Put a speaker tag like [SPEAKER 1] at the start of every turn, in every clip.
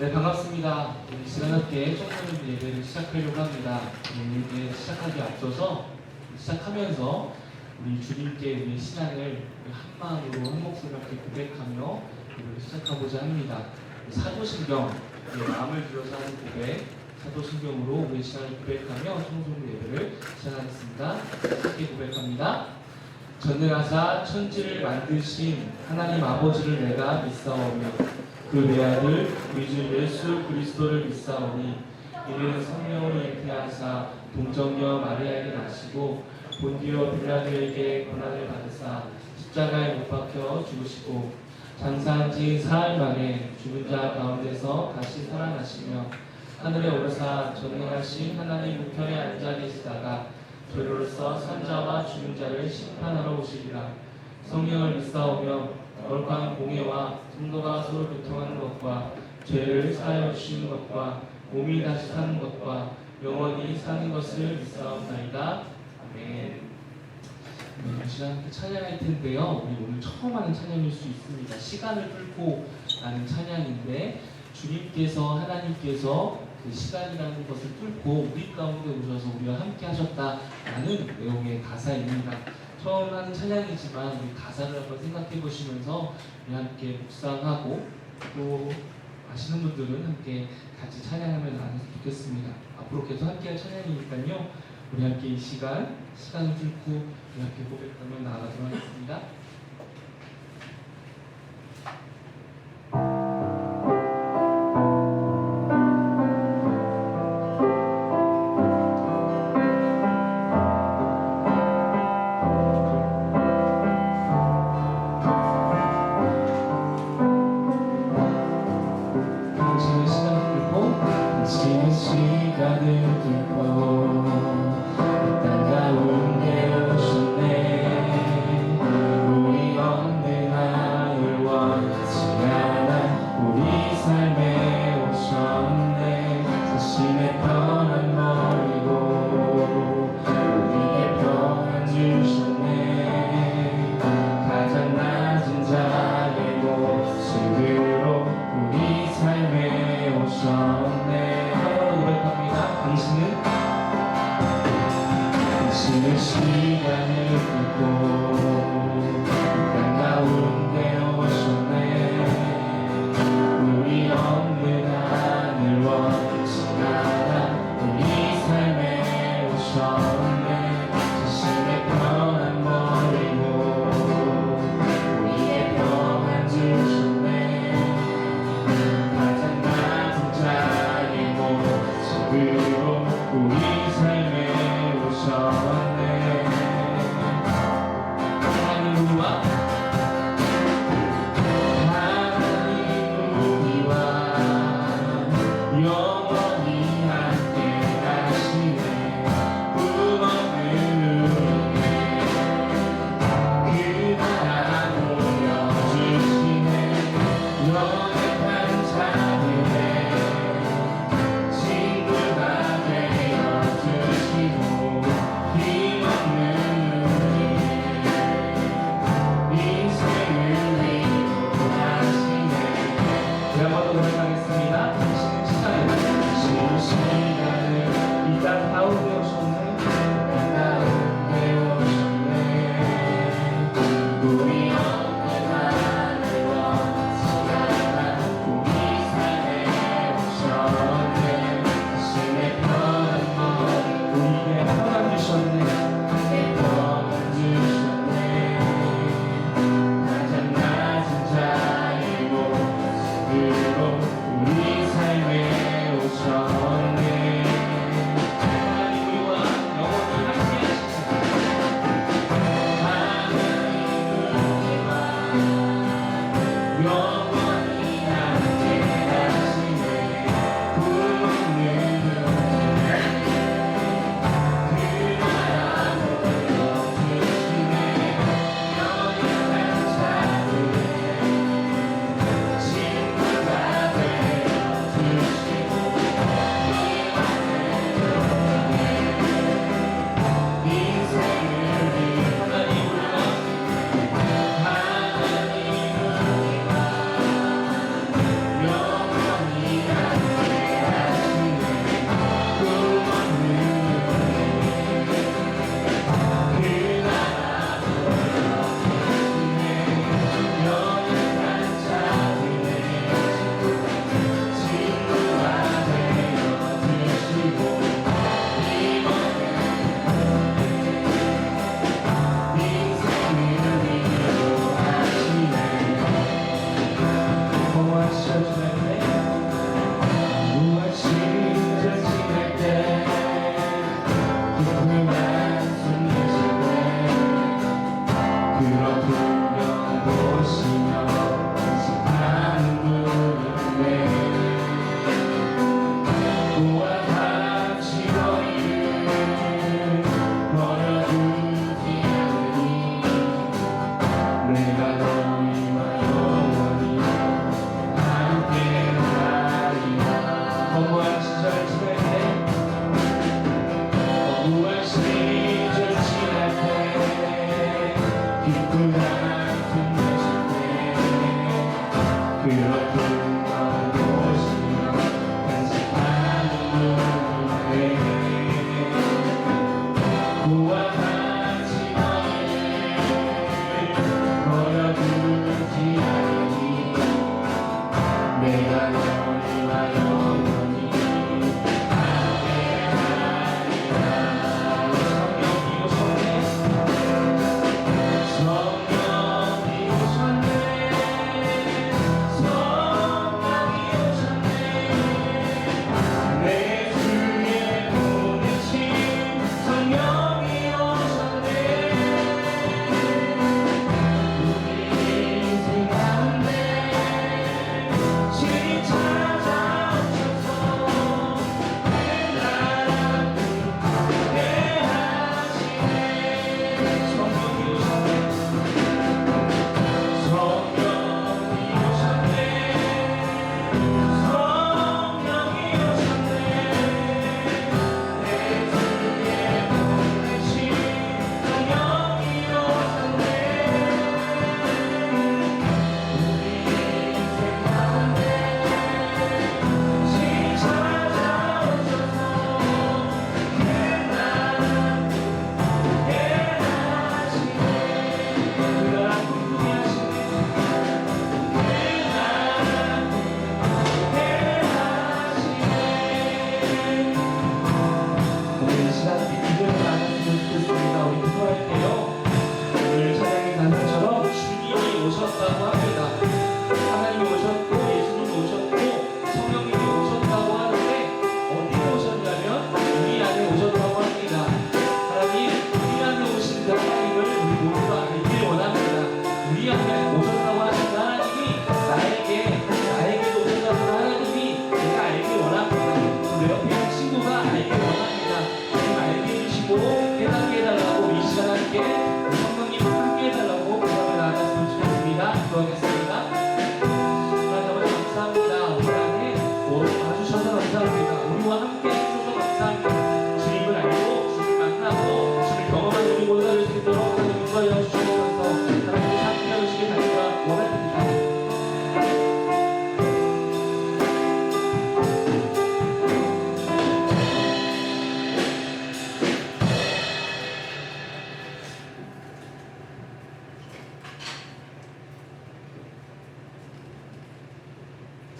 [SPEAKER 1] 네, 반갑습니다. 우리 시간 함께 청소년 예배를 시작하려고 합니다. 이제 시작하기 앞서서 시작하면서 우리 주님께 우리 신앙을 한 마음으로 한 목소리로 이렇게 고백하며 예배를 시작하고자 합니다. 사도신경, 마음을 들여서 하는 고백, 사도신경으로 우리 신앙을 고백하며 청소년 예배를 시작하겠습니다. 함께 고백합니다. 전능하사 천지를 만드신 하나님 아버지를 내가 믿사오며 그 외아들 우리 주 예수 그리스도를 믿사오니 이는 성령으로 잉태하사 동정녀 마리아에게 나시고 본디오 빌라도에게 고난을 받으사 십자가에 못 박혀 죽으시고 장사한 지 사흘 만에 죽은 자 가운데서 다시 살아나시며 하늘에 오르사 전능하신 하나님 우편에 앉아 계시다가 저로서 산자와 죽은 자를 심판하러 오시리라. 성령을 믿사오며 거룩한 공예와 성도가 서로 교통하는 것과 죄를 사하여 주시는 것과 몸이 다시 사는 것과 영원히 사는 것을 믿사옵나이다. 아멘. 이 시간 찬양할 텐데요. 우리 오늘 처음 하는 찬양일 수 있습니다. 시간을 뚫고 라는 찬양인데 주님께서 하나님께서 그 시간이라는 것을 뚫고 우리 가운데 오셔서 우리와 함께 하셨다라는 내용의 가사입니다. 처음 하는 찬양이지만 우리 가사를 한번 생각해 보시면서 우리 함께 묵상하고 또 아시는 분들은 함께 같이 찬양하면 나눴으면 좋겠습니다. 앞으로 계속 함께 할 찬양이니까요. 우리 함께 이 시간을 뚫고 우리 함께 고백하며 나아가도록 하겠습니다.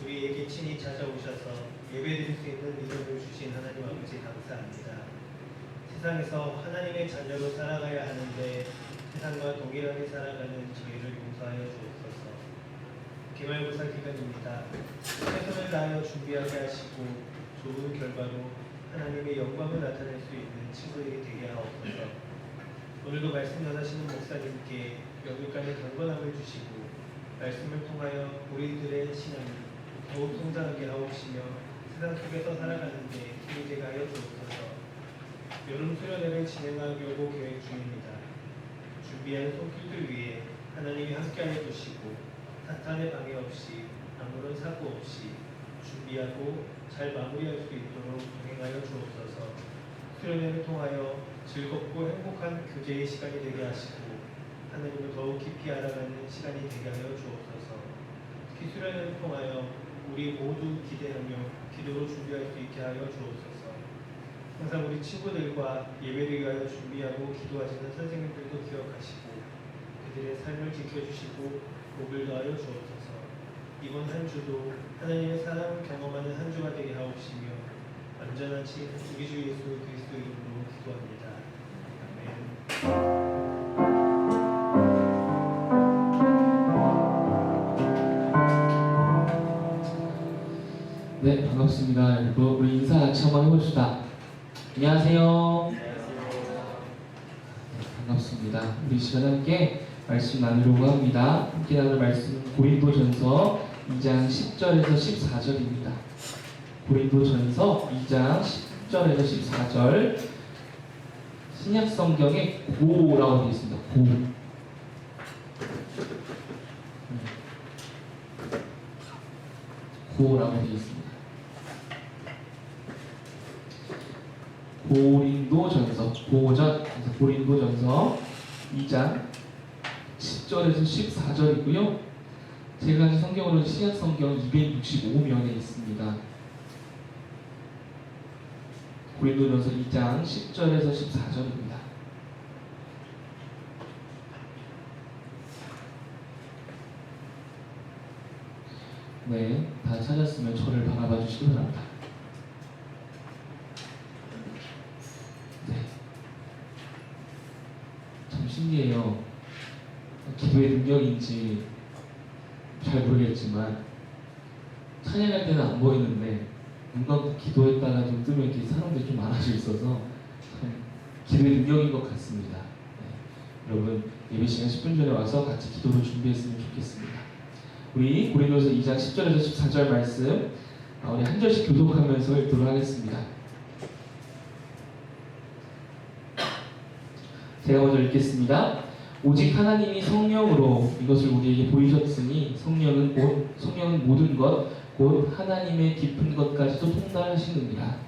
[SPEAKER 2] 우리에게 친히 찾아오셔서 예배드릴 수 있는 믿음을 주신 하나님 아버지 감사합니다. 세상에서 하나님의 자녀로 살아가야 하는데 세상과 동일하게 살아가는 저희를 용서하여 주옵소서. 기말고사 기간입니다. 최선을 다하여 준비하게 하시고 좋은 결과로 하나님의 영광을 나타낼 수 있는 친구들이 되게 하옵소서. 오늘도 말씀 전하시는 목사님께 영육간의 경건함을 주시고 말씀을 통하여 우리들의 신앙이 더욱 성장하게 하옵시며 세상 속에서 살아가는 데 힘이 되게 하여 주옵소서. 여름 수련회를 진행하려고 계획 중입니다. 준비한 손길들 위해 하나님이 함께하여 주시고 사탄의 방해 없이 아무런 사고 없이 준비하고 잘 마무리할 수 있도록 동행하여 주옵소서. 수련회를 통하여 즐겁고 행복한 교제의 시간이 되게 하시고 하나님을 더욱 깊이 알아가는 시간이 되게 하여 주옵소서. 특히 수련회를 통하여 우리 모두 기대하며 기도로 준비할 수 있게 하여 주옵소서. 항상 우리 친구들과 예배를 위하여 준비하고 기도하시는 선생님들도 기억하시고 그들의 삶을 지켜주시고 복을 더하여 주옵소서. 이번 한 주도 하나님의 사랑을 경험하는 한 주가 되게 하옵시며 완전하신 우리 주 예수 그리스도 이름으로 기도합니다. 아멘.
[SPEAKER 1] 네, 반갑습니다. 여러분, 우리 인사 같이 한번 해봅시다. 안녕하세요. 반갑습니다. 우리 시간 함께 말씀 나누려고 합니다. 함께 나눌 말씀은 고린도전서 2장 10절에서 14절입니다. 고린도전서 2장 10절에서 14절 신약 성경에 고라고 되어 있습니다. 고라고 되어 있습니다. 고린도전서 고린도전서 2장 10절에서 14절이고요. 제가 가진 성경으로는 신약 성경 265면에 있습니다. 고린도전서 2장 10절에서 14절입니다. 네, 다 찾았으면 저를 바라봐 주시기 바랍니다. 네, 참 신기해요. 기도의 능력인지 잘 모르겠지만 찬양할 때는 안 보이는데 눈 감고 기도했다가 좀 뜨면 이렇게 사람들이 좀 많아져 있어서 참 기도의 능력인 것 같습니다. 네, 여러분 예배 시간 10분 전에 와서 같이 기도를 준비했으면 좋겠습니다. 우리 고린도서 2장 10절에서 14절 말씀 우리 한 절씩 교독하면서 읽도록 하겠습니다. 제가 먼저 읽겠습니다. 오직 하나님이 성령으로 이것을 우리에게 보이셨으니 성령은 모든 것 곧 하나님의 깊은 것까지도 통달하시느니라.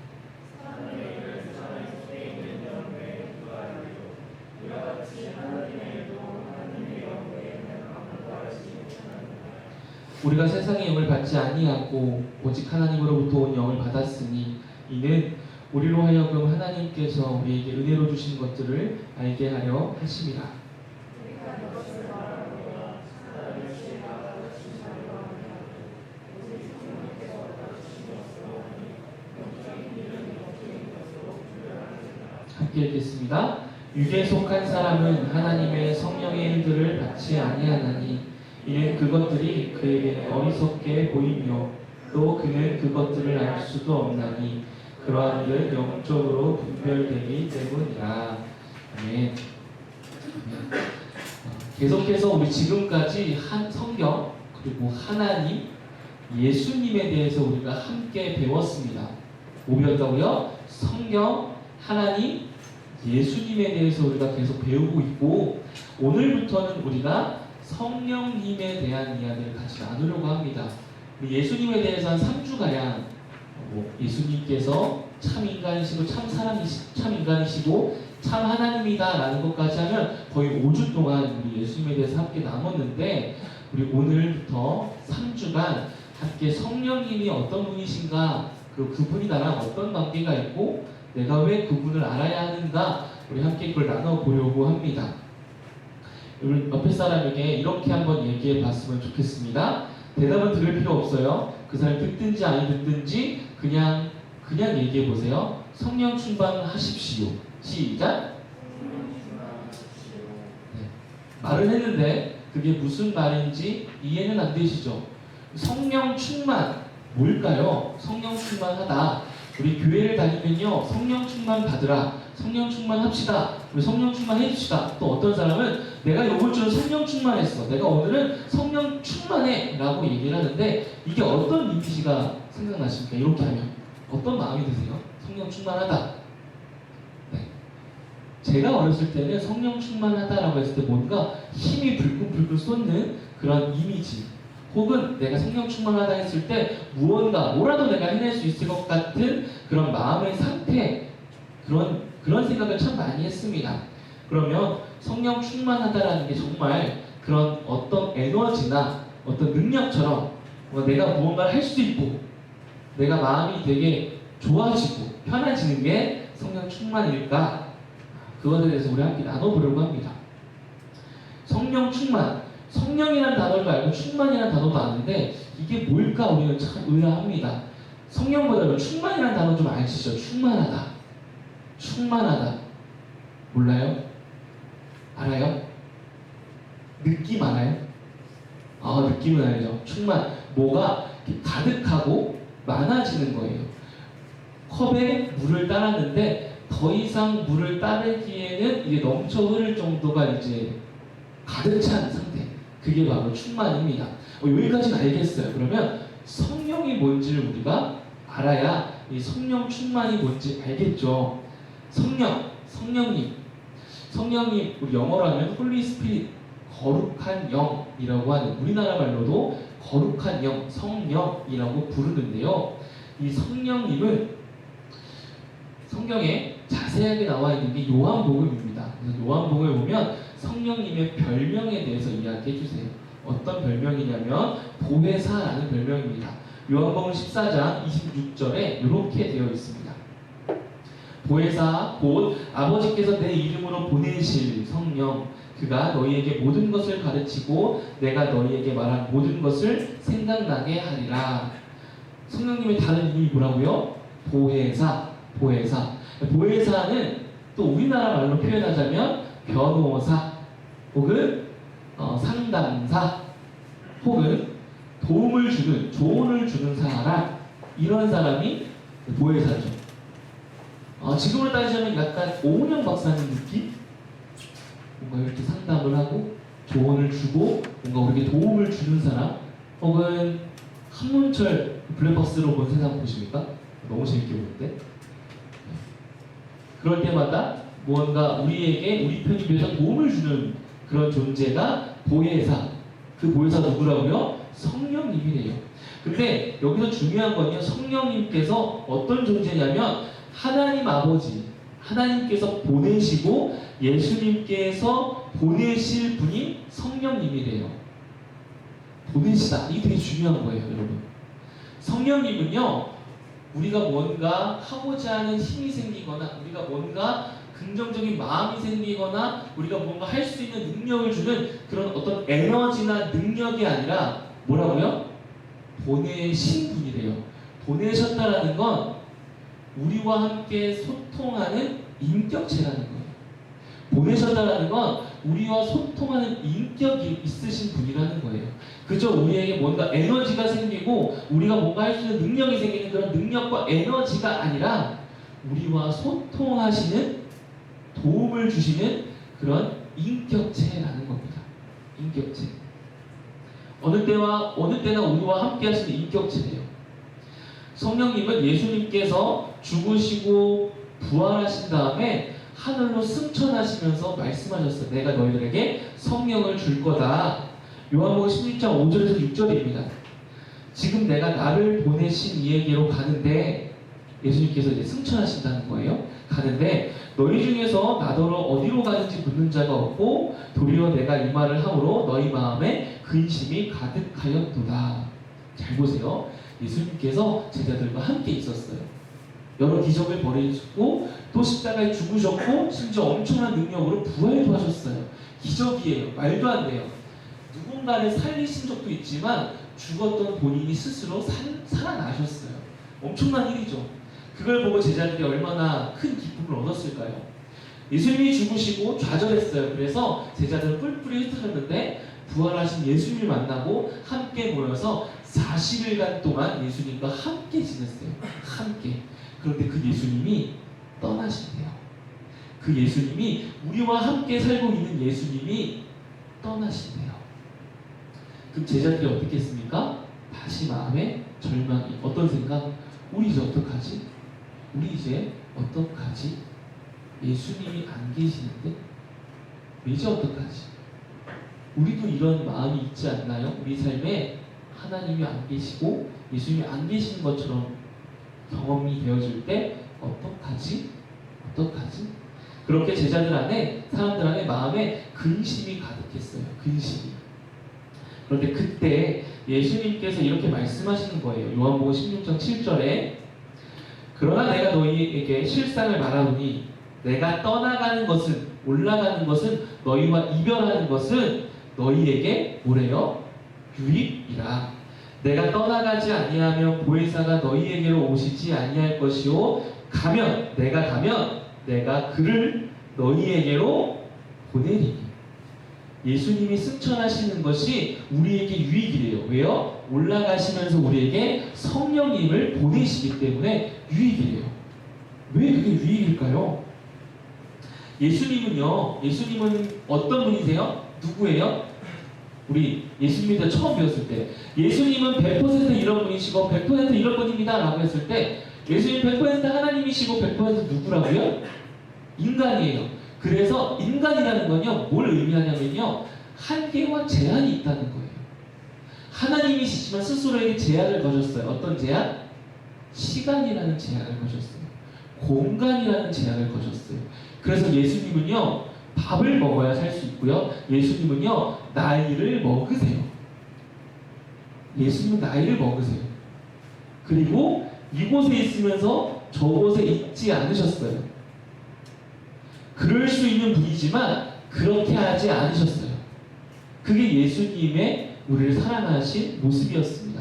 [SPEAKER 1] 우리가 세상의 영을 받지 아니하고 오직 하나님으로부터 온 영을 받았으니 이는 우리로 하여금 하나님께서 우리에게 은혜로 주신 것들을 알게 하려 하심이라. 함께 읽겠습니다. 육에 속한 사람은 하나님의 성령의 일들을 받지 아니하나니 이는 그것들이 그에게는 어리석게 보이며 또 그는 그것들을 알 수도 없나니 그러한 일은 영적으로 분별되기 때문이라. 아멘. 계속해서 우리 지금까지 성경 그리고 하나님 예수님에 대해서 우리가 함께 배웠습니다. 뭐 배웠다고요? 성경, 하나님, 예수님에 대해서 우리가 계속 배우고 있고 오늘부터는 우리가 성령님에 대한 이야기를 같이 나누려고 합니다. 예수님에 대해서 한 3주가량 예수님께서 참 인간이시고 참 인간이시고 참 하나님이다 라는 것까지 하면 거의 5주 동안 우리 예수님에 대해서 함께 나눴는데 우리 오늘부터 3주간 함께 성령님이 어떤 분이신가 그리고 그분이 나랑 어떤 관계가 있고 내가 왜 그분을 알아야 하는가 우리 함께 그걸 나눠보려고 합니다. 우리 옆에 사람에게 이렇게 한번 얘기해 봤으면 좋겠습니다. 대답은 들을 필요 없어요. 그 사람이 듣든지 아니 듣든지 그냥 얘기해 보세요. 성령 충만하십시오. 시작. 네. 말을 했는데 그게 무슨 말인지 이해는 안 되시죠? 성령 충만 뭘까요? 성령 충만하다. 우리 교회를 다니면요 성령 충만 받으라, 성령 충만합시다, 우리 성령 충만해줍시다. 또 어떤 사람은 내가 이번 주는 성령 충만했어, 내가 오늘은 성령 충만해 라고 얘기를 하는데 이게 어떤 이미지가 생각나십니까? 이렇게 하면 어떤 마음이 드세요? 성령 충만하다. 네. 제가 어렸을 때는 성령 충만하다라고 했을 때 뭔가 힘이 불끈불끈 쏟는 그런 이미지 혹은 내가 성령 충만하다 했을 때 뭐라도 내가 해낼 수 있을 것 같은 그런 마음의 상태 그런 생각을 참 많이 했습니다. 그러면 성령 충만하다라는 게 정말 그런 어떤 에너지나 어떤 능력처럼 내가 무언가를 할 수 있고 내가 마음이 되게 좋아지고 편해지는 게 성령 충만일까? 그것에 대해서 우리 함께 나눠보려고 합니다. 성령 충만, 성령이라는 단어를 알고 충만이라는 단어도 아는데 이게 뭘까 우리는 참 의아합니다. 성령보다는 충만이라는 단어 좀 아시죠? 충만하다 몰라요? 알아요? 느낌 알아요? 느낌은 알죠. 충만, 뭐가 가득하고 많아지는 거예요. 컵에 물을 따랐는데 더 이상 물을 따르기에는 이게 넘쳐 흐를 정도가 이제 가득 찬 상태. 그게 바로 충만입니다. 여기까지는 알겠어요. 그러면 성령이 뭔지를 우리가 알아야 이 성령 충만이 뭔지 알겠죠. 성령님, 우리 영어로 하면 홀리 스피릿, 거룩한 영이라고 하는 우리나라 말로도 거룩한 영, 성령이라고 부르는데요. 이 성령님은 성경에 자세하게 나와 있는 게 요한복음입니다. 그래서 요한복음을 보면 성령님의 별명에 대해서 이야기해 주세요. 어떤 별명이냐면 보혜사라는 별명입니다. 요한복음 14장 26절에 이렇게 되어 있습니다. 보혜사 곧 아버지께서 내 이름으로 보내실 성령 그가 너희에게 모든 것을 가르치고 내가 너희에게 말한 모든 것을 생각나게 하리라. 성령님의 다른 이름이 뭐라고요? 보혜사. 보혜사는 또 우리나라 말로 표현하자면 변호사 혹은 상담사 혹은 도움을 주는, 조언을 주는 사람, 이런 사람이 보혜사죠. 지금으로 따지자면 약간 오은영 박사님 느낌? 뭔가 이렇게 상담을 하고 조언을 주고 뭔가 우리에게 도움을 주는 사람, 혹은 한문철 블랙박스로 본 세상 보십니까? 너무 재밌게 보는데. 그럴 때마다 무언가 우리에게 우리 편이 위해서 도움을 주는 그런 존재가 보혜사. 그 보혜사 누구라고요? 성령님이래요. 근데 여기서 중요한 건요, 성령님께서 어떤 존재냐면 하나님 아버지, 하나님께서 보내시고 예수님께서 보내실 분이 성령님이래요. 보내시다. 이게 되게 중요한 거예요, 여러분. 성령님은요, 우리가 뭔가 하고자 하는 힘이 생기거나 우리가 뭔가 긍정적인 마음이 생기거나 우리가 뭔가 할 수 있는 능력을 주는 그런 어떤 에너지나 능력이 아니라 뭐라고요? 보내신 분이래요. 보내셨다라는 건 우리와 함께 소통하는 인격체라는 거예요. 보내셨다라는 건 우리와 소통하는 인격이 있으신 분이라는 거예요. 그저 우리에게 뭔가 에너지가 생기고 우리가 뭔가 할 수 있는 능력이 생기는 그런 능력과 에너지가 아니라 우리와 소통하시는, 도움을 주시는 그런 인격체라는 겁니다. 인격체. 어느 때나 우리와 함께 하시는 인격체예요. 성령님은 예수님께서 죽으시고 부활하신 다음에 하늘로 승천하시면서 말씀하셨어요. 내가 너희들에게 성령을 줄 거다. 요한복음 16장 5절에서 6절입니다. 지금 내가 나를 보내신 이에게로 가는데, 예수님께서 이제 승천하신다는 거예요. 가는데 너희 중에서 나더러 어디로 가는지 묻는 자가 없고 도리어 내가 이 말을 함으로 너희 마음에 근심이 가득하였도다. 잘 보세요. 예수님께서 제자들과 함께 있었어요. 여러 기적을 벌이시고 또 십자가에 죽으셨고 심지어 엄청난 능력으로 부활도 하셨어요. 기적이에요. 말도 안 돼요. 누군가를 살리신 적도 있지만 죽었던 본인이 스스로 살아나셨어요. 엄청난 일이죠. 그걸 보고 제자들이 얼마나 큰 기쁨을 얻었을까요? 예수님이 죽으시고 좌절했어요. 그래서 제자들은 뿔뿔이 흩어졌는데 부활하신 예수님을 만나고 함께 모여서 40일간 동안 예수님과 함께 지냈어요. 함께. 그런데 그 예수님이 떠나신대요. 그 예수님이, 우리와 함께 살고 있는 예수님이 떠나신대요. 그럼 제자들이 어떻게 했습니까? 다시 마음에 절망이, 어떤 생각? 우리 이제 어떡하지? 우리 이제 어떡하지? 예수님이 안 계시는데? 이제 어떡하지? 우리도 이런 마음이 있지 않나요? 우리 삶에 하나님이 안 계시고 예수님이 안 계시는 것처럼 경험이 되어질 때 어떡하지? 그렇게 제자들 안에, 사람들 안에 마음에 근심이 가득했어요. 근심이. 그런데 그때 예수님께서 이렇게 말씀하시는 거예요. 요한복음 16장 7절에 그러나 내가 너희에게 실상을 말하노니 내가 떠나가는 것은, 올라가는 것은, 너희와 이별하는 것은 너희에게 뭐래요? 유익이라. 내가 떠나가지 아니하면 보혜사가 너희에게로 오시지 아니할 것이요 내가 가면 내가 그를 너희에게로 보내리니. 예수님이 승천하시는 것이 우리에게 유익이래요. 왜요? 올라가시면서 우리에게 성령님을 보내시기 때문에 유익이래요. 왜 그게 유익일까요? 예수님은 어떤 분이세요? 누구예요? 우리 예수님을 처음 배웠을 때 예수님은 100% 이런 분이시고 100% 이런 분입니다 라고 했을 때 예수님 100% 하나님이시고 100% 누구라고요? 인간이에요. 그래서 인간이라는 건요, 뭘 의미하냐면요, 한계와 제한이 있다는 거예요. 하나님이시지만 스스로에게 제한을 거셨어요. 어떤 제한? 시간이라는 제한을 거셨어요. 공간이라는 제한을 거셨어요. 그래서 예수님은요, 밥을 먹어야 살 수 있고요, 예수님은요, 나이를 먹으세요. 예수님은 나이를 먹으세요. 그리고 이곳에 있으면서 저곳에 있지 않으셨어요. 그럴 수 있는 분이지만 그렇게 하지 않으셨어요. 그게 예수님의 우리를 사랑하신 모습이었습니다.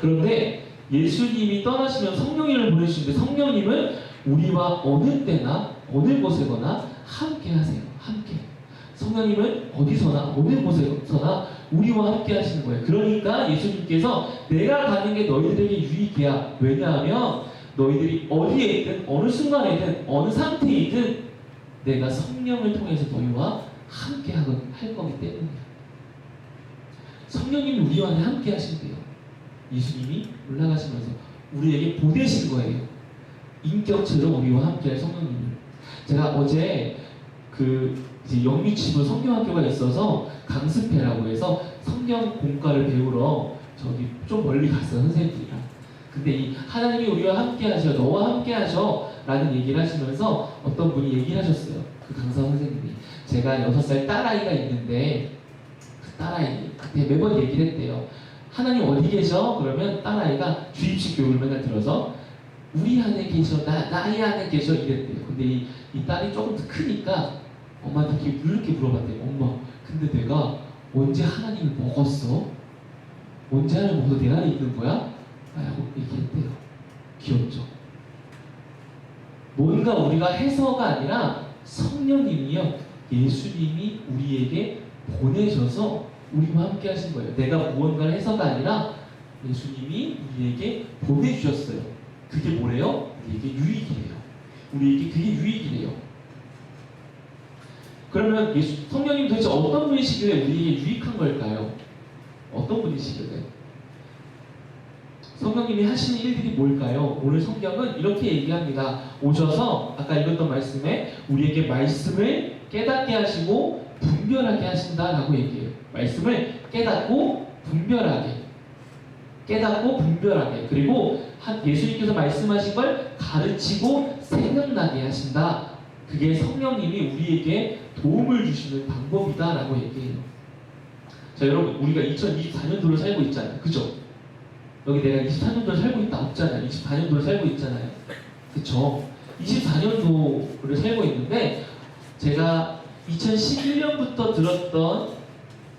[SPEAKER 1] 그런데 예수님이 떠나시면 성령님을 보내주시는데 성령님은 우리와 어느 때나 어느 곳에거나 함께 하세요. 함께. 성령님은 어디서나 어느 곳에서나 우리와 함께 하시는 거예요. 그러니까 예수님께서 내가 가는 게 너희들에게 유익이야. 왜냐하면 너희들이 어디에 있든 어느 순간에든 어느 상태이든 내가 성령을 통해서 너희와 함께 할 거기 때문이야. 성령님이 우리와 함께 하신대요. 예수님이 올라가시면서 우리에게 보내신 거예요. 인격체로 우리와 함께 할 성령님을. 제가 어제 이제 영미치부 성경학교가 있어서 강습회라고 해서 성경 공과를 배우러 저기 좀 멀리 갔어요, 선생님들이랑. 근데 이 하나님이 우리와 함께 하셔, 너와 함께 하셔 라는 얘기를 하시면서 어떤 분이 얘기를 하셨어요. 그 강사 선생님이. 제가 6살 딸아이가 있는데 그 딸아이 그때 매번 얘기를 했대요. 하나님 어디 계셔? 그러면 딸아이가 주입식 교육을 맨날 들어서 우리 안에 계셔, 나의 안에 계셔 이랬대요. 근데 이 딸이 조금 더 크니까 엄마한테 이렇게 물어봤대요. 엄마, 근데 내가 언제 하나님을 먹었어? 언제 하나님을 먹어서 내 안에 있는 거야? 라고 얘기했대요. 귀엽죠? 뭔가 우리가 해서가 아니라 성령님이요, 예수님이 우리에게 보내셔서 우리와 함께 하신 거예요. 내가 무언가를 해서가 아니라 예수님이 우리에게 보내주셨어요. 그게 뭐래요? 우리에게 유익이래요. 우리에게 그게 유익이래요. 그러면 성령님 도대체 어떤 분이시길래 우리에게 유익한 걸까요? 어떤 분이시길래? 성령님이 하시는 일들이 뭘까요? 오늘 성경은 이렇게 얘기합니다. 오셔서 아까 읽었던 말씀에 우리에게 말씀을 깨닫게 하시고 분별하게 하신다라고 얘기해요. 말씀을 깨닫고 분별하게. 그리고 예수님께서 말씀하신 걸 가르치고 생각나게 하신다. 그게 성령님이 우리에게 도움을 주시는 방법이다라고 얘기해요. 자, 여러분, 우리가 2024년도를 살고 있잖아요. 그죠? 여기 내가 24년도를 살고 있다 없잖아요. 24년도를 살고 있잖아요. 그쵸? 24년도를 살고 있는데 제가 2011년부터 들었던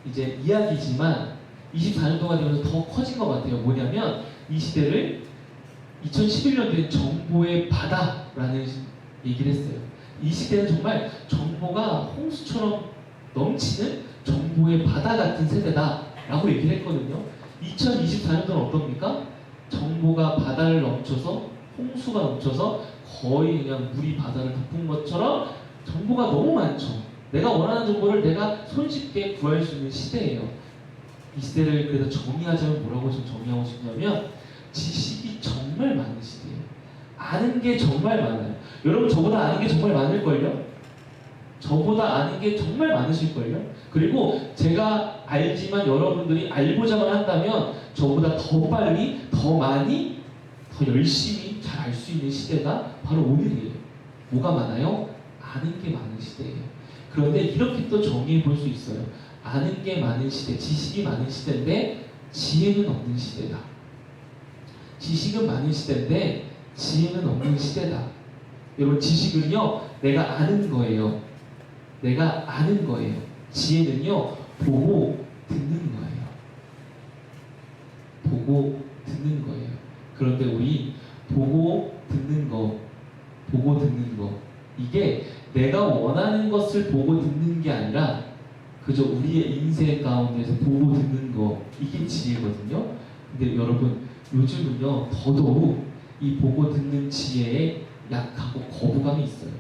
[SPEAKER 1] 이제 이야기지만 24년도가 되면서 더 커진 것 같아요. 뭐냐면 이 시대를 2011년도에 정보의 바다라는 얘기를 했어요. 이 시대는 정말 정보가 홍수처럼 넘치는 정보의 바다 같은 세대다라고 얘기를 했거든요. 2024년도는 어떻습니까? 정보가 바다를 넘쳐서 홍수가 넘쳐서 거의 그냥 물이 바다를 덮은 것처럼 정보가 너무 많죠. 내가 원하는 정보를 내가 손쉽게 구할 수 있는 시대예요. 이 시대를 그래서 정의하자면 뭐라고 좀 정의하고 싶냐면 지식이 정말 많은 시대예요. 아는 게 정말 많아요. 여러분 저보다 아는 게 정말 많을걸요? 저보다 아는 게 정말 많으실걸요? 그리고 제가 알지만 여러분들이 알고자만 한다면 저보다 더 빨리, 더 많이, 더 열심히 잘 알 수 있는 시대가 바로 오늘이에요. 뭐가 많아요? 아는 게 많은 시대예요. 그런데 이렇게 또 정의해 볼 수 있어요. 아는 게 많은 시대, 지식이 많은 시대인데 지혜는 없는 시대다. 지식은 많은 시대인데 지혜는 없는 시대다. 여러분 지식은요 내가 아는 거예요. 내가 아는 거예요. 지혜는요 보고 듣는 거예요. 보고 듣는 거예요. 그런데 우리 보고 듣는 거 이게 내가 원하는 것을 보고 듣는 게 아니라 그저 우리의 인생 가운데서 보고 듣는 거 이게 지혜거든요. 근데 여러분 요즘은요 더더욱 이 보고 듣는 지혜에 약하고 거부감이 있어요.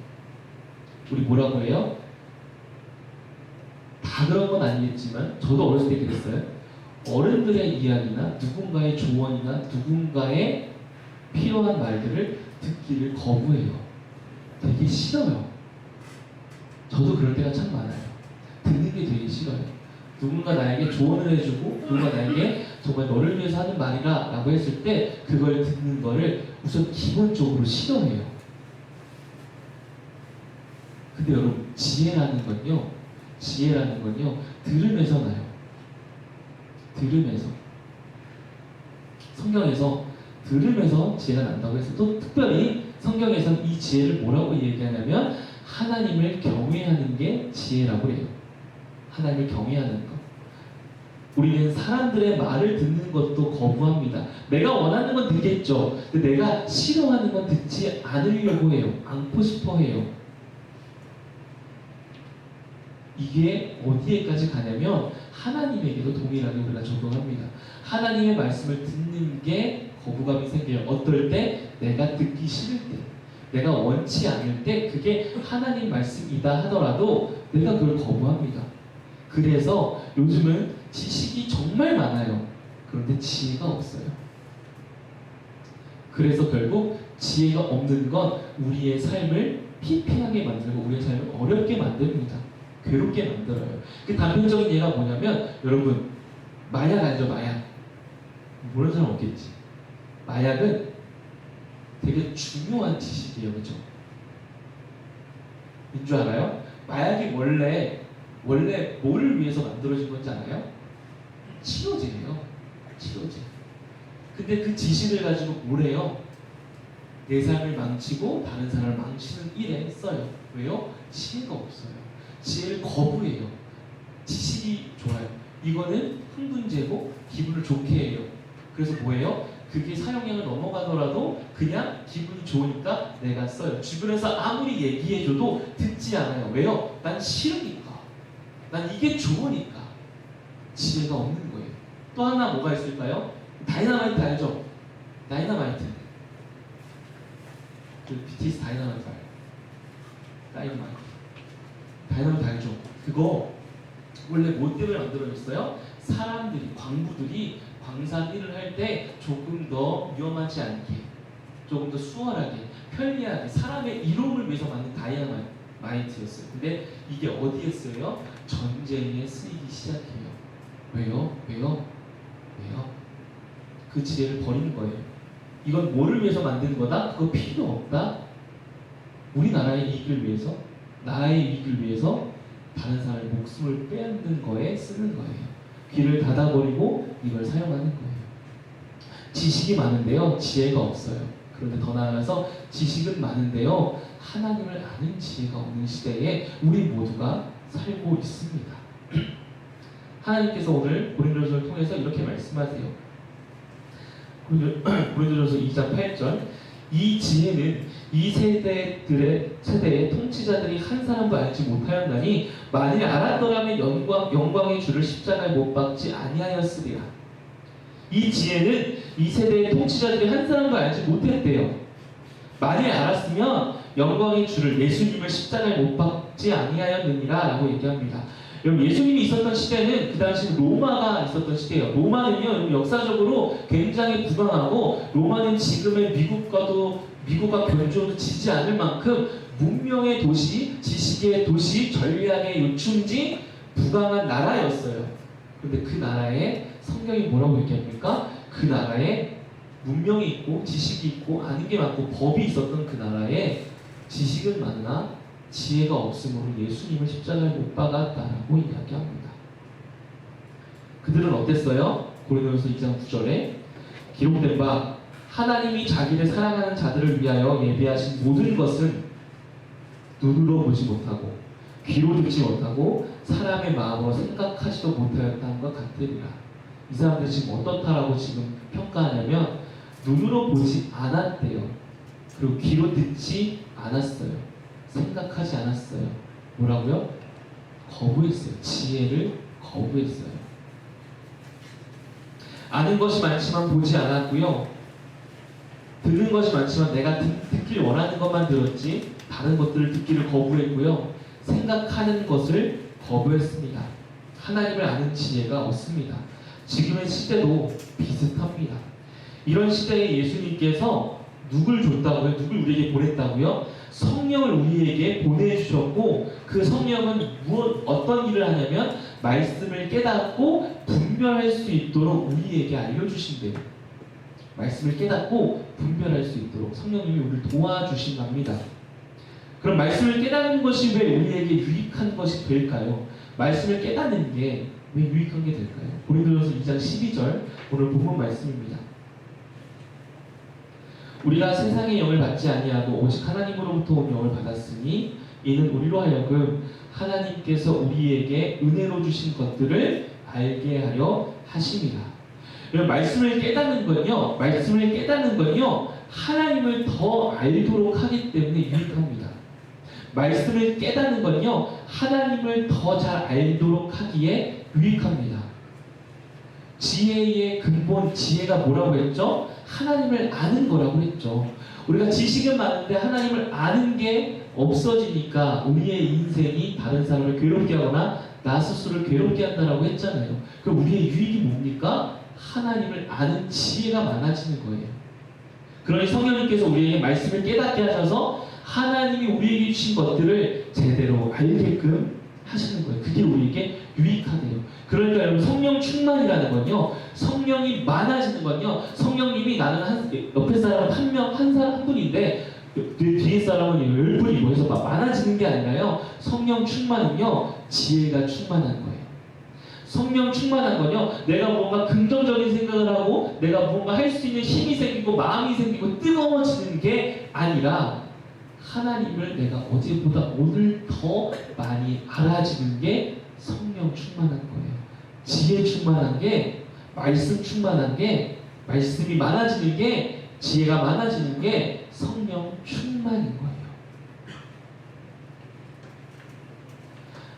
[SPEAKER 1] 우리 뭐라고 해요? 다 그런 건 아니겠지만 저도 어렸을 때 그랬어요. 어른들의 이야기나 누군가의 조언이나 누군가의 필요한 말들을 듣기를 거부해요. 되게 싫어요. 저도 그럴 때가 참 많아요. 듣는 게 되게 싫어요. 누군가 나에게 조언을 해주고 누군가 나에게 정말 너를 위해서 하는 말이라 라고 했을 때 그걸 듣는 거를 우선 기본적으로 싫어해요. 근데 여러분 지혜라는 건요 들으면서 나요. 들으면서 성경에서 들으면서 지혜가 난다고 해서 또 특별히 성경에서는 이 지혜를 뭐라고 얘기하냐면 하나님을 경외하는 게 지혜라고 해요. 하나님을 경외하는 것. 우리는 사람들의 말을 듣는 것도 거부합니다. 내가 원하는 건 듣겠죠. 근데 내가 싫어하는 건 듣지 않으려고 해요. 않고 싶어 해요. 이게 어디에까지 가냐면 하나님에게도 동일하게 우리가 적용합니다. 하나님의 말씀을 듣는 게 거부감이 생겨요. 어떨 때? 내가 듣기 싫을 때, 내가 원치 않을 때, 그게 하나님 말씀이다 하더라도 내가 그걸 거부합니다. 그래서 요즘은 지식이 정말 많아요. 그런데 지혜가 없어요. 그래서 결국 지혜가 없는 건 우리의 삶을 피폐하게 만들고 우리의 삶을 어렵게 만듭니다. 괴롭게 만들어요. 그 단편적인 예가 뭐냐면, 여러분 마약 알죠? 마약. 모르는 사람 없겠지. 마약은 되게 중요한 지식이에요. 그죠? 인 줄 알아요? 마약이 원래 뭐를 위해서 만들어진 건지 알아요? 치료제예요. 치료제. 근데 그 지식을 가지고 뭘 해요? 내 삶을 망치고 다른 사람을 망치는 일에 써요. 왜요? 지혜가 없어요. 지혜를 거부해요. 지식이 좋아요. 이거는 흥분제고 기분을 좋게 해요. 그래서 뭐예요? 그게 사용량을 넘어가더라도 그냥 기분이 좋으니까 내가 써요. 주변에서 아무리 얘기해줘도 듣지 않아요. 왜요? 난 싫으니까. 난 이게 좋으니까. 지혜가 없는 거예요. 또 하나 뭐가 있을까요? 다이너마이트 알죠? 다이너마이트. 그 BTS 다이너마이트 알죠? 다이너마이트 알죠? 그거 원래 뭐 때문에 만들어졌어요? 사람들이, 광부들이 광산 일을 할 때 조금 더 위험하지 않게, 조금 더 수월하게, 편리하게 사람의 이로움을 위해서 만든 다이너마이트였어요. 근데 이게 어디에 쓰여요? 전쟁에 쓰이기 시작해요. 왜요? 그 지혜를 버리는 거예요. 이건 뭐를 위해서 만든 거다? 그거 필요 없다? 우리나라의 이익을 위해서, 나의 이익을 위해서 다른 사람의 목숨을 빼앗는 거에 쓰는 거예요. 귀를 닫아버리고 이걸 사용하는 거예요. 지식이 많은데요, 지혜가 없어요. 그런데 더 나아가서 지식은 많은데요, 하나님을 아는 지혜가 없는 시대에 우리 모두가 살고 있습니다. 하나님께서 오늘 고린도전서를 통해서 이렇게 말씀하세요. 고린도전서 2장 8절, 이 지혜는 이 세대의 통치자들이 한 사람도 알지 못하였나니 만일 알았더라면 영광의 주를 십자가에 못 박지 아니하였으리라. 이 지혜는 이 세대의 통치자들이 한 사람도 알지 못했대요. 만일 알았으면 영광의 주를, 예수님을 십자가에 못 박지 아니하였느니라 라고 얘기합니다. 여러분, 예수님이 있었던 시대는 그 당시 로마가 있었던 시대예요. 로마는요, 역사적으로 굉장히 부강하고, 로마는 지금의 미국과 견주어도 지지 않을 만큼 문명의 도시, 지식의 도시, 전략의 요충지, 부강한 나라였어요. 그런데 그 나라에 성경이 뭐라고 얘기합니까? 그 나라에 문명이 있고 지식이 있고 아는 게 많고 법이 있었던 그 나라에 지식은 많으나 지혜가 없으므로 예수님을 십자가에 못 박았다라고 이야기합니다. 그들은 어땠어요? 고린도전서 2장 9절에 기록된 바 하나님이 자기를 사랑하는 자들을 위하여 예비하신 모든 것은 눈으로 보지 못하고 귀로 듣지 못하고 사람의 마음으로 생각하지도 못하였다는 것 같으리라. 이 사람들이 지금 어떻다라고 지금 평가하냐면 눈으로 보지 않았대요. 그리고 귀로 듣지 않았어요. 생각하지 않았어요. 뭐라고요? 거부했어요. 지혜를 거부했어요. 아는 것이 많지만 보지 않았고요. 듣는 것이 많지만 내가 듣길 원하는 것만 들었지 다른 것들을 듣기를 거부했고요. 생각하는 것을 거부했습니다. 하나님을 아는 지혜가 없습니다. 지금의 시대도 비슷합니다. 이런 시대에 예수님께서 누굴 줬다고요? 누굴 우리에게 보냈다고요? 성령을 우리에게 보내주셨고, 그 성령은 어떤 일을 하냐면 말씀을 깨닫고 분별할 수 있도록 우리에게 알려주신대요. 말씀을 깨닫고 분별할 수 있도록 성령님이 우리를 도와주신답니다. 그럼 말씀을 깨닫는 것이 왜 우리에게 유익한 것이 될까요? 말씀을 깨닫는 게 왜 유익한 게 될까요? 고린도전서 2장 12절 오늘 본문 말씀입니다. 우리가 세상의 영을 받지 아니하고 오직 하나님으로부터 온 영을 받았으니 이는 우리로 하여금 하나님께서 우리에게 은혜로 주신 것들을 알게 하려 하심이라. 여러분, 말씀을 깨닫는 건요, 하나님을 더 알도록 하기 때문에 유익합니다. 말씀을 깨닫는 건요, 하나님을 더 잘 알도록 하기에 유익합니다. 지혜의 근본, 지혜가 뭐라고 했죠? 하나님을 아는 거라고 했죠. 우리가 지식은 많은데 하나님을 아는 게 없어지니까 우리의 인생이 다른 사람을 괴롭게 하거나 나 스스로를 괴롭게 한다라고 했잖아요. 그럼 우리의 유익이 뭡니까? 하나님을 아는 지혜가 많아지는 거예요. 그러니 성령님께서 우리에게 말씀을 깨닫게 하셔서 하나님이 우리에게 주신 것들을 제대로 알게끔 하시는 거예요. 그게 우리에게 유익하대요. 그러니까 여러분, 성령 충만이라는 건요, 성령이 많아지는 건요, 성령님이 나는 옆에 사람은 한 분인데 뒤에 사람은 10분이고 해서 막 많아지는 게 아니라요, 성령 충만은요, 지혜가 충만한 거예요. 성령 충만한 건요, 내가 뭔가 긍정적인 생각을 하고 내가 뭔가 할 수 있는 힘이 생기고 마음이 생기고 뜨거워지는 게 아니라 하나님을 내가 어제보다 오늘 더 많이 알아지는 게 성령 충만한 거예요. 지혜 충만한 게, 말씀 충만한 게, 말씀이 많아지는 게, 지혜가 많아지는 게 성령 충만인 거예요.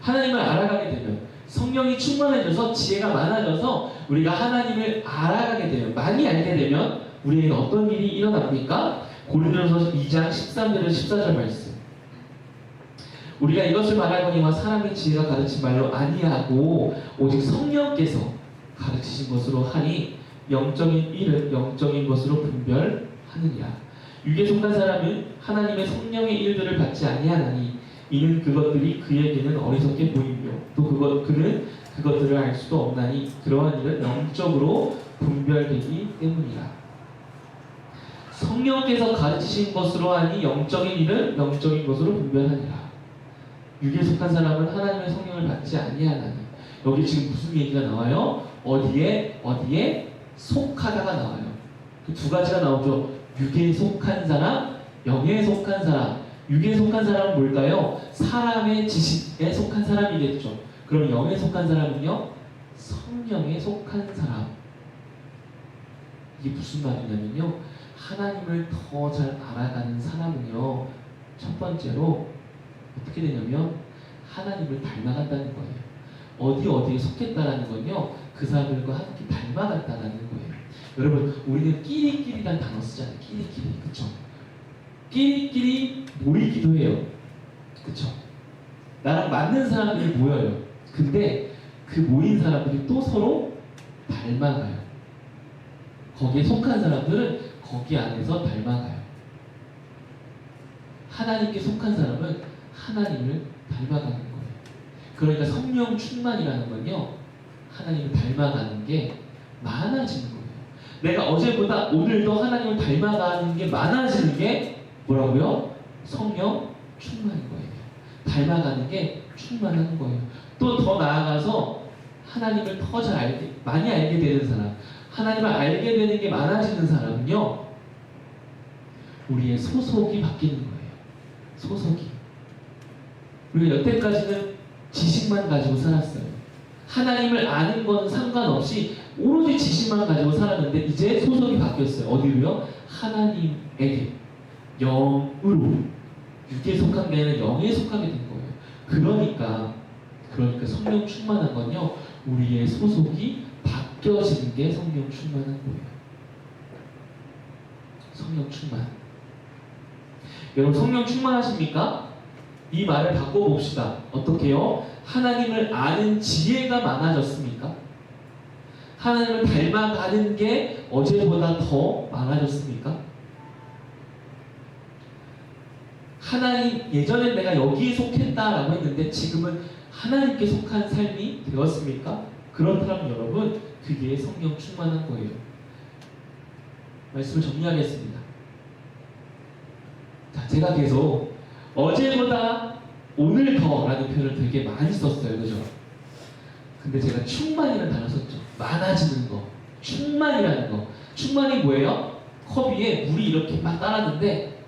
[SPEAKER 1] 하나님을 알아가게 되면, 성령이 충만해져서 지혜가 많아져서 우리가 하나님을 알아가게 되면, 많이 알게 되면 우리에게 어떤 일이 일어납니까? 고린도서 2장 13절에서 14절 말씀. 우리가 이것을 말하거니와 사람의 지혜가 가르친 말로 아니하고 오직 성령께서 가르치신 것으로 하니 영적인 일은 영적인 것으로 분별하느니라. 육에 속한 사람은 하나님의 성령의 일들을 받지 아니하나니 이는 그것들이 그에게는 어리석게 보이며 또 그는 그것들을 알 수도 없나니 그러한 일은 영적으로 분별되기 때문이라. 성령께서 가르치신 것으로 하니 영적인 일은 영적인 것으로 분별하니라. 육에 속한 사람은 하나님의 성령을 받지 아니하나니. 여기 지금 무슨 얘기가 나와요? 어디에 속하다가 나와요. 그 두 가지가 나오죠. 육에 속한 사람, 영에 속한 사람. 육에 속한 사람은 뭘까요? 사람의 지식에 속한 사람이겠죠. 그럼 영에 속한 사람은요? 성령에 속한 사람. 이게 무슨 말이냐면요, 하나님을 더 잘 알아가는 사람은요, 첫 번째로 어떻게 되냐면 하나님을 닮아간다는 거예요. 어디에 속했다라는 건요, 그 사람들과 함께 닮아갔다라는 거예요. 여러분, 우리는 끼리끼리란 단어 쓰잖아요. 끼리끼리, 그쵸? 끼리끼리 모이기도 해요. 그쵸? 나랑 맞는 사람들이 모여요. 근데 그 모인 사람들이 또 서로 닮아가요. 거기에 속한 사람들은 거기 안에서 닮아가요. 하나님께 속한 사람은 하나님을 닮아가는 거예요. 그러니까 성령 충만이라는 건요, 하나님을 닮아가는 게 많아지는 거예요. 내가 어제보다 오늘 더 하나님을 닮아가는 게 많아지는 게 뭐라고요? 성령 충만인 거예요. 닮아가는 게 충만한 거예요. 또 더 나아가서 하나님을 더 많이 알게 되는 사람, 하나님을 알게 되는 게 많아지는 사람은요, 우리의 소속이 바뀌는 거예요. 소속이. 우리가 여태까지는 지식만 가지고 살았어요. 하나님을 아는 건 상관없이 오로지 지식만 가지고 살았는데 이제 소속이 바뀌었어요. 어디로요? 하나님에게. 영으로. 육에 속한 게 아니라 영에 속하게 된 거예요. 그러니까 성령 충만한 건요, 우리의 소속이 바뀌어지는 게 성령 충만한 거예요. 성령 충만. 여러분, 성령 충만하십니까? 이 말을 바꿔봅시다. 어떻게요? 하나님을 아는 지혜가 많아졌습니까? 하나님을 닮아가는 게 어제보다 더 많아졌습니까? 예전엔 내가 여기에 속했다라고 했는데 지금은 하나님께 속한 삶이 되었습니까? 그렇다면 여러분, 그게 성령 충만한 거예요. 말씀을 정리하겠습니다. 자, 제가 계속 어제보다 오늘 더라는 표현을 되게 많이 썼어요. 그죠? 근데 제가 충만이라는 단어 썼죠. 많아지는 거. 충만이라는 거. 충만이 뭐예요? 컵 위에 물이 이렇게 막 따랐는데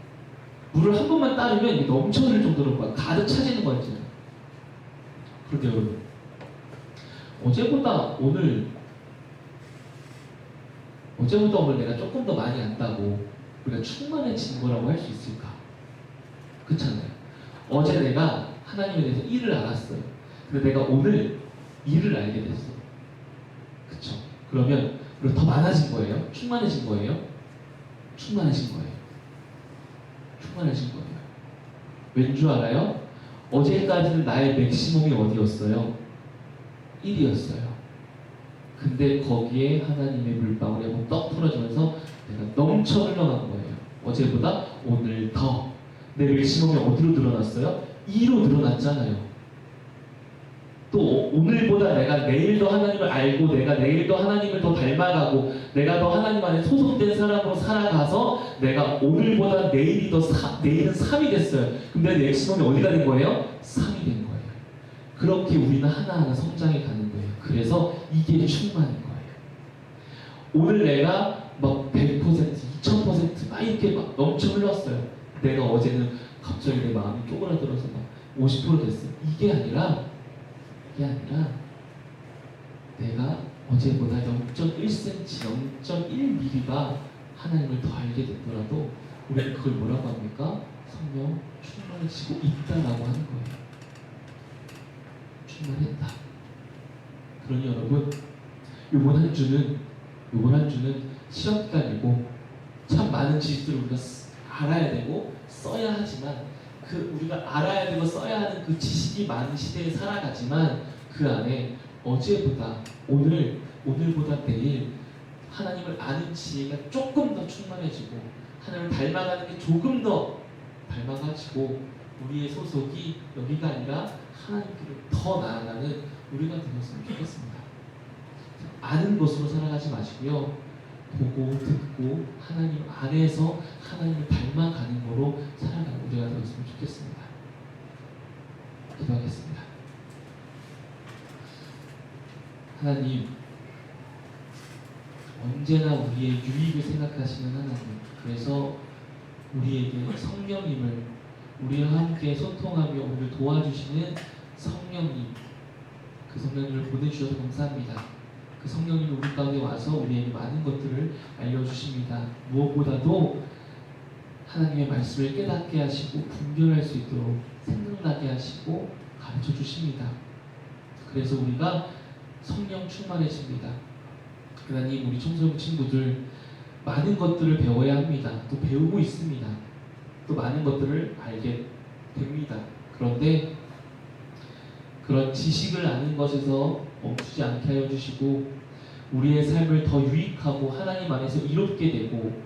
[SPEAKER 1] 물을 한 번만 따르면 이게 넘쳐 흐를 정도로 막 가득 차지는 거 있잖아요. 그런데 여러분, 어제보다 오늘 내가 조금 더 많이 안다고 우리가 충만해진 거라고 할 수 있을까? 그렇잖아요. 어제 내가 하나님에 대해서 1을 알았어요. 근데 내가 오늘 2를 알게 됐어. 그쵸? 그러면 우리가 더 많아진 거예요? 충만해진 거예요? 충만해진 거예요. 충만해진 거예요. 왠 줄 알아요? 어제까지는 나의 맥시멈이 어디였어요? 1이었어요. 근데 거기에 하나님의 물방울이 한번 떡 풀어지면서 내가 넘쳐 흘러간 거예요. 어제보다 오늘 더. 내 맥시멈이 어디로 늘어났어요? 2로 늘어났잖아요. 또 오늘보다 내가 내일도 하나님을 알고 내가 내일도 하나님을 더 닮아가고 내가 더 하나님 안에 소속된 사람으로 살아가서 내가 오늘보다 내일은 3이 됐어요. 그럼 내 맥시멈이 어디가 된 거예요? 3이 된 거예요. 그렇게 우리는 하나하나 성장해 가는 거예요. 그래서 이게 충만인 거예요. 오늘 내가 막 100%, 2000% 막 이렇게 막 넘쳐 흘렀어요. 내가 어제는 갑자기 내 마음이 쪼그라들어서 막 50% 됐어요. 이게 아니라 내가 어제보다 0.1cm, 0.1mm가 하나님을 더 알게 됐더라도 우리는 그걸 뭐라고 합니까? 성령 충만해지고 있다라고 하는 거예요. 충만했다. 그러니 여러분, 이번 한 주는 시험 기간이고 참 많은 지식들을 우리가 알아야 되고 써야 하지만 우리가 알아야 되고 써야 하는 그 지식이 많은 시대에 살아가지만 그 안에 어제보다 오늘보다 내일 하나님을 아는 지혜가 조금 더 충만해지고 하나님을 닮아가는 게 조금 더 닮아가지고 우리의 소속이 여기가 아니라 하나님께로 더 나아가는 우리가 되었으면 좋겠습니다. 아는 것으로 살아가지 마시고요. 보고 듣고 하나님 안에서 하나님을 닮아가는 거로 살아가는 우리가 되었으면 좋겠습니다. 기도하겠습니다. 하나님, 언제나 우리의 유익을 생각하시는 하나님, 그래서 우리에게 성령님을 우리와 함께 소통하며 우리를 도와주시는 성령님, 그 성령님을 보내주셔서 감사합니다. 그 성령님이 우리 가운데 와서 우리에게 많은 것들을 알려주십니다. 무엇보다도 하나님의 말씀을 깨닫게 하시고 분별할 수 있도록 생각나게 하시고 가르쳐 주십니다. 그래서 우리가 성령 충만해집니다. 하나님, 우리 청소년 친구들 많은 것들을 배워야 합니다. 또 배우고 있습니다. 또 많은 것들을 알게 됩니다. 그런데 그런 지식을 아는 것에서 멈추지 않게 하여 주시고 우리의 삶을 더 유익하고 하나님 안에서 이롭게 되고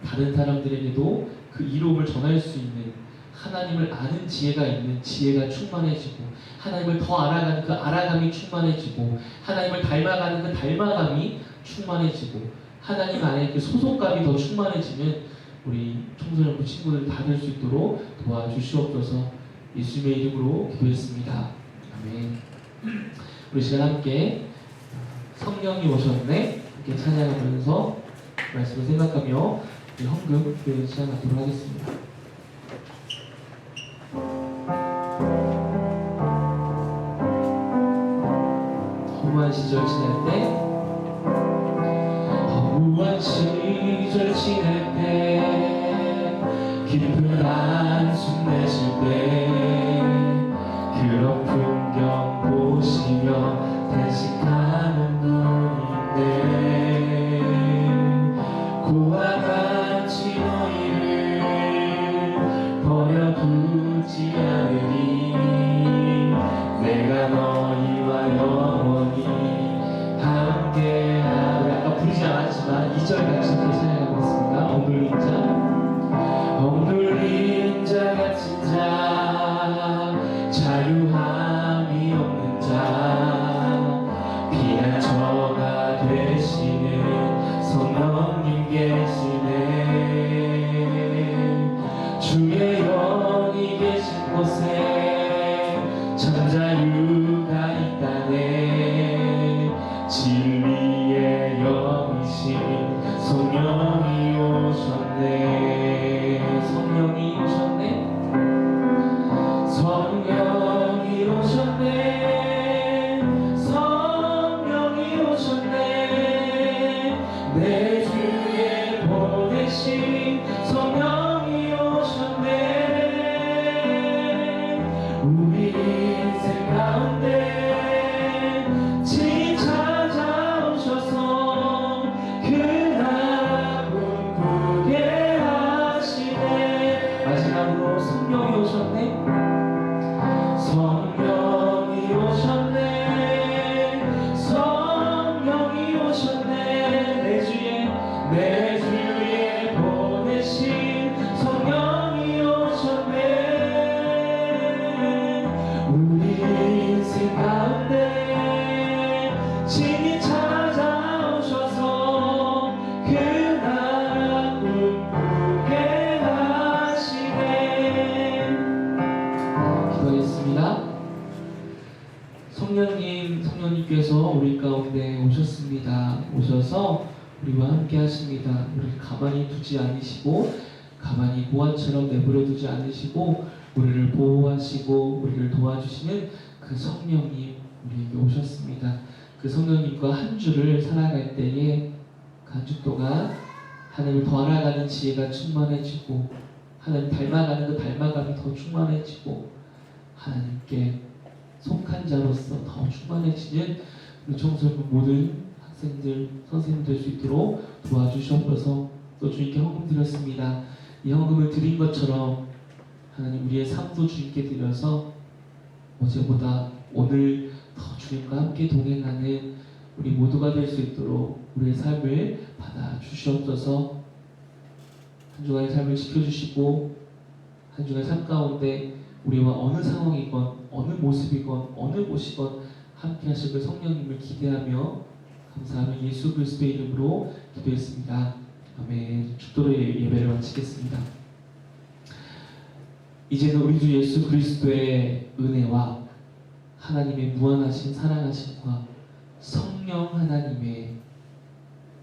[SPEAKER 1] 다른 사람들에게도 그 이로움을 전할 수 있는 하나님을 아는 지혜가 있는 지혜가 충만해지고 하나님을 더 알아가는 그 알아감이 충만해지고 하나님을 닮아가는 그 닮아감이 충만해지고 하나님 안에 그 소속감이 더 충만해지면 우리 청소년부 친구들 다 될 수 있도록 도와주시옵소서. 예수님의 이름으로 기도했습니다. 아멘. 우리 시간 함께 성령이 오셨네 함께 찬양하면서 말씀을 생각하며 우리 헌금 기도의 시간 갖도록 하겠습니다. 허무한 시절 지낼 때 허무한 시절 지낼 때 깊은 한숨 내쉴 때 그런 풍경 보시며 탄식하는 분인데 고와 같이 너희를 버려두지 않으리 내가 너희와 영원히 함께하리. 아까 부르지 않았지만 2절 같이 이렇게 찬양하겠습니다. 억눌린 자 같은 자 자유함이 없는 자 피난처가 되시는 성령님 계시네. 주의 영이 계신 곳에 참 자유가 있다네. 진리의 영이신 성령이 오셨네. 성령이 오셨네. 오셨습니다. 오셔서 우리와 함께 하십니다. 우리를 가만히 두지 않으시고 가만히 보아처럼 내버려 두지 않으시고 우리를 보호하시고 우리를 도와주시는 그 성령님 우리에게 오셨습니다. 그 성령님과 한 주를 살아갈 때에 그 한 주 동안 하나님을 더 알아가는 지혜가 충만해지고 하나님 닮아가는 그 닮아감이 더 충만해지고 하나님께 속한 자로서 더 충만해지는 우리 청소년 모든 학생들, 선생님 될 수 있도록 도와주시옵소서. 또 주님께 헌금 드렸습니다. 이 헌금을 드린 것처럼 하나님 우리의 삶도 주님께 드려서 어제보다 오늘 더 주님과 함께 동행하는 우리 모두가 될 수 있도록 우리의 삶을 받아 주시옵소서. 한 주간의 삶을 지켜주시고 한 주간의 삶 가운데 우리와 어느 상황이건 어느 모습이건 어느 곳이건 함께 하실 그 성령님을 기대하며 감사하며 예수 그리스도의 이름으로 기도했습니다. 아멘. 축도로 예배를 마치겠습니다. 이제는 우리 주 예수 그리스도의 은혜와 하나님의 무한하신 사랑하심과 성령 하나님의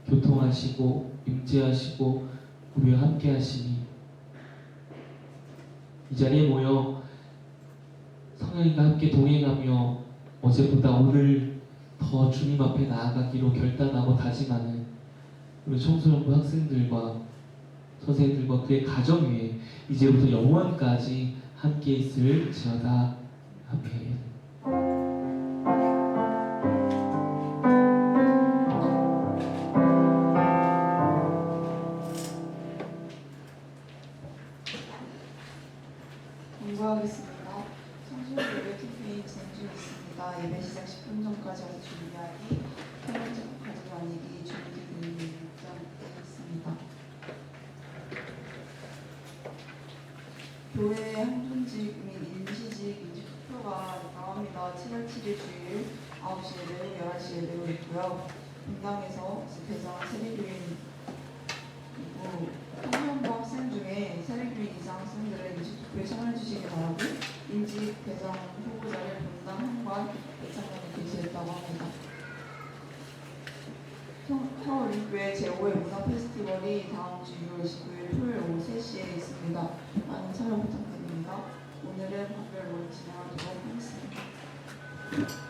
[SPEAKER 1] 교통하시고 임재하시고 우리와 함께 하시니 이 자리에 모여 성령님과 함께 동행하며 어제보다 오늘 더 주님 앞에 나아가기로 결단하고 다짐하는 우리 청소년부 학생들과 선생님들과 그의 가정 위에 이제부터 영원까지 함께 있을지어다. 아멘.
[SPEAKER 3] 공부하겠습니다. 청소년 예배 투표에 진행 중 있습니다. 예배 시작 10분 전까지 와서 준비하기, 편집자 가지고 다니기, 준비되는 일정 있습니다. 교회 항존직 및 임시직 임시 투표가 나갑니다. 7월 7일 주일 9시 예배, 11시 예배로 있고요. 분당에서 집회장 세례교인이고 청년부 학생 중에 세례교인 이상 학생들은 임시 투표에 참여해 주시기 바라고 임직 대장 후보자를 분당 현관 예찬장에 게시했다고 합니다. 서울인교회 제5회 문화 페스티벌이 다음 주 6월 29일 토요일 오후 3시에 있습니다. 많은 참여 부탁드립니다. 오늘은 박별로 진행하도록 하겠습니다.